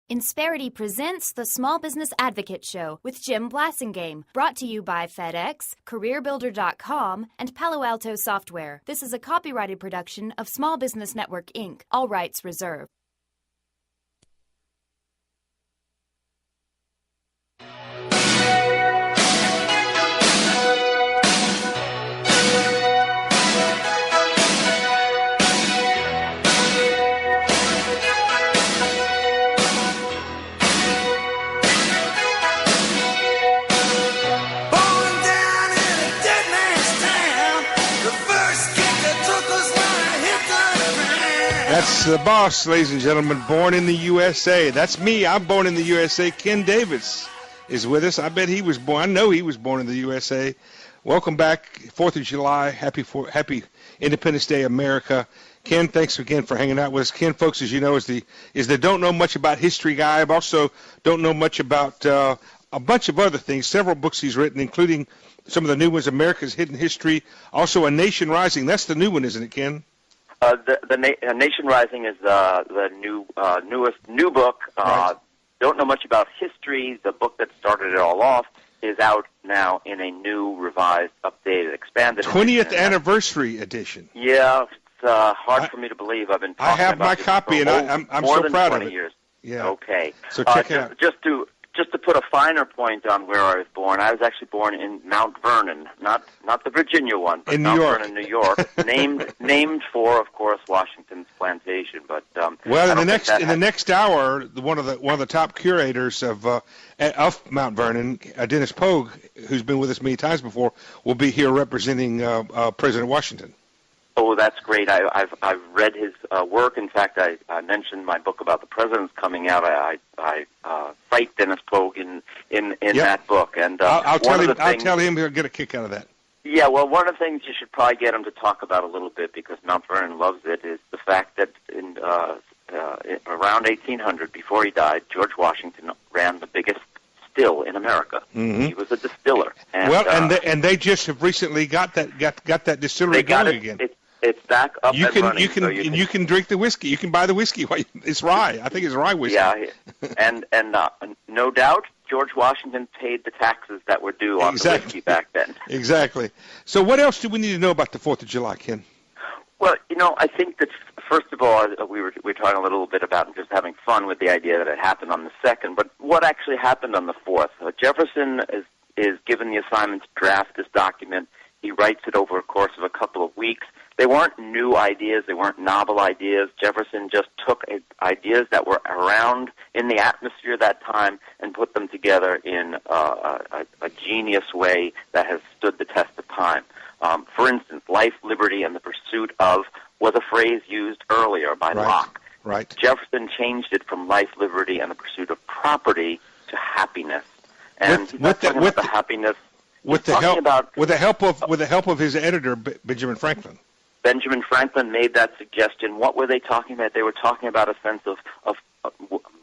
Insperity presents the Small Business Advocate Show with Jim Blasingame, brought to you by FedEx, CareerBuilder.com, and Palo Alto Software. This is a copyrighted production of Small Business Network, Inc., all rights reserved. That's the boss, ladies and gentlemen, born in the USA. That's me. I'm born in the USA. Ken Davis is with us. I bet he was born. I know he was born in the USA. Welcome back, 4th of July. Happy Independence Day, America. Ken, thanks again for hanging out with us. Ken, folks, as you know, is the don't know much about history guy. I also don't know much about a bunch of other things. Several books he's written, including some of the new ones, America's Hidden History. Also, A Nation Rising. That's the new one, isn't it, Ken? Nation Rising is the new book. Right. Don't know much about history. The book that started it all off is out now in a new, revised, updated, expanded 20th anniversary edition. Yeah, it's hard for me to believe. I've been talking I have about my this copy, for and I'm more so than proud 20 of it. years. Yeah. Okay. So check it out. Just to put a finer point on where I was born, I was actually born in Mount Vernon, not the Virginia one, but in New Mount York. Vernon, New York, named for, of course, Washington's plantation. But well, in the next hour, one of the top curators of Mount Vernon, Dennis Pogue, who's been with us many times before, will be here representing President Washington. Oh, that's great. I've read his work. In fact, I mentioned my book about the presidents coming out. I cite Dennis Pogue in Yep. that book, and I'll tell him he'll get a kick out of that. Yeah, well, one of the things you should probably get him to talk about a little bit, because Mount Vernon loves it, is the fact that in around 1800, before he died, George Washington ran the biggest still in America. Mm-hmm. He was a distiller. And, and they just have recently got that distillery going again. It's back up and running. You can drink the whiskey. You can buy the whiskey. It's rye. I think it's rye whiskey. Yeah, and no doubt George Washington paid the taxes that were due on the whiskey back then. Exactly. So what else do we need to know about the 4th of July, Ken? Well, I think that, first of all, we were talking a little bit about just having fun with the idea that it happened on the 2nd, but what actually happened on the 4th? Jefferson is given the assignment to draft this document. He writes it over a course of a couple of weeks. They weren't new ideas. They weren't novel ideas. Jefferson just took ideas that were around in the atmosphere that time and put them together in a genius way that has stood the test of time. For instance, life, liberty, and the pursuit of was a phrase used earlier by Locke. Right. Jefferson changed it from life, liberty, and the pursuit of property to happiness. And with the happiness. With the help of his editor, Benjamin Franklin. Benjamin Franklin made that suggestion. What were they talking about? They were talking about a sense of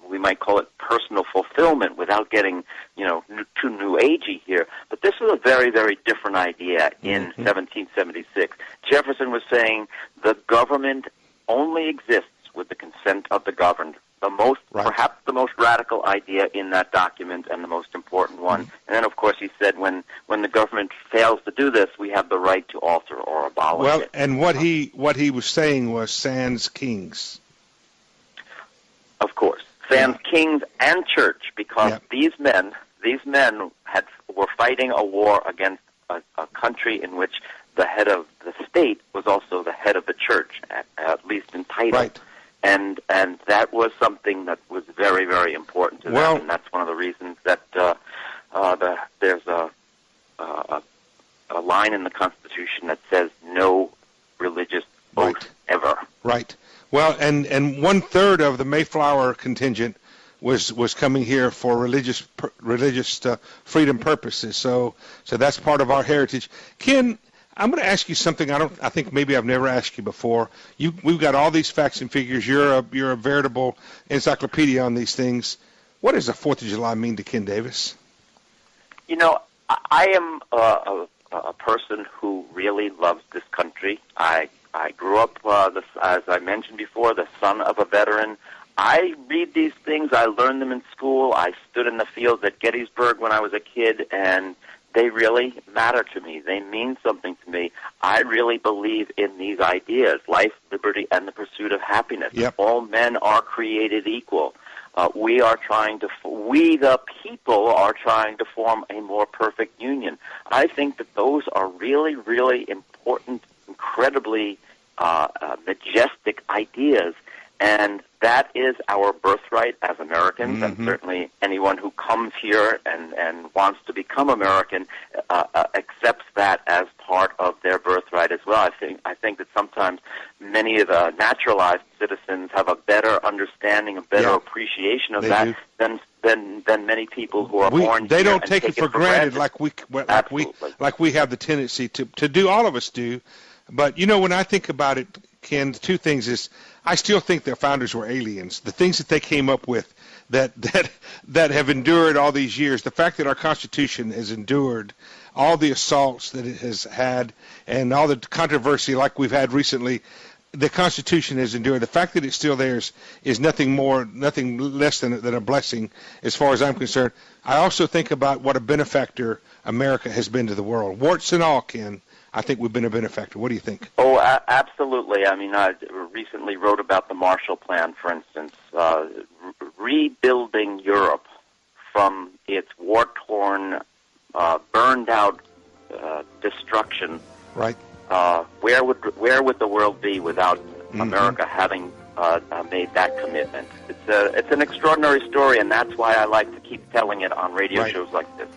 we might call it personal fulfillment, without getting too new agey here. But this was a very, very different idea in 1776. Jefferson was saying the government only exists with the consent of the governed. Perhaps the most radical idea in that document, and the most important one. And then, of course, he said, when the government fails to do this, we have the right to alter or abolish it. And what he was saying was sans kings. Of course, sans kings and church, because these men were fighting a war against a country in which the head of the state was also the head of the church, at least in title. Right. And that was something that was very, very important to them, and that's one of the reasons that there's a line in the Constitution that says no religious oath ever. Right. Well, and 1/3 of the Mayflower contingent was coming here for religious freedom purposes. So that's part of our heritage. Ken, I'm going to ask you something I think maybe I've never asked you before. We've got all these facts and figures. You're a veritable encyclopedia on these things. What does the 4th of July mean to Ken Davis? I am a person who really loves this country. I grew up, as I mentioned before, the son of a veteran. I read these things. I learned them in school. I stood in the fields at Gettysburg when I was a kid, and they really matter to me. They mean something to me. I really believe in these ideas: life, liberty, and the pursuit of happiness. Yep. All men are created equal. We the people are trying to form a more perfect union. I think that those are really, really important, incredibly majestic ideas, and that is our birthright as Americans, and certainly anyone who comes here and wants to become American accepts that as part of their birthright as well. I think that sometimes many of the naturalized citizens have a better understanding, a better appreciation of that than many people who are born They here don't and take it for granted like we have the tendency to do. All of us do. But, when I think about it, Ken, the two things is I still think their founders were aliens. The things that they came up with that have endured all these years, the fact that our Constitution has endured all the assaults that it has had and all the controversy like we've had recently, the Constitution has endured. The fact that it's still there is nothing less than a blessing as far as I'm concerned. I also think about what a benefactor America has been to the world. Warts and all, Ken. I think we've been a benefactor. What do you think? Oh, absolutely. I mean, I recently wrote about the Marshall Plan, for instance, rebuilding Europe from its war-torn, burned-out destruction. Right. Where would the world be without America having made that commitment? It's an extraordinary story, and that's why I like to keep telling it on radio shows like this.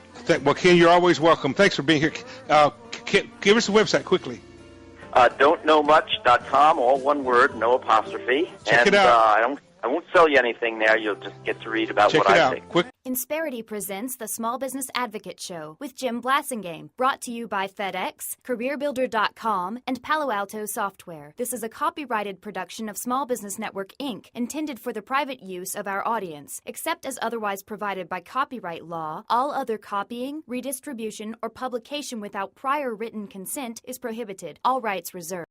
Well, Ken, you're always welcome. Thanks for being here. Give us the website quickly. Don'tknowmuch.com, all one word, no apostrophe. Check it out. I won't sell you anything there. You'll just get to read about what I think. Quick. Insperity presents the Small Business Advocate Show with Jim Blasingame, brought to you by FedEx, CareerBuilder.com, and Palo Alto Software. This is a copyrighted production of Small Business Network, Inc., intended for the private use of our audience. Except as otherwise provided by copyright law, all other copying, redistribution, or publication without prior written consent is prohibited. All rights reserved.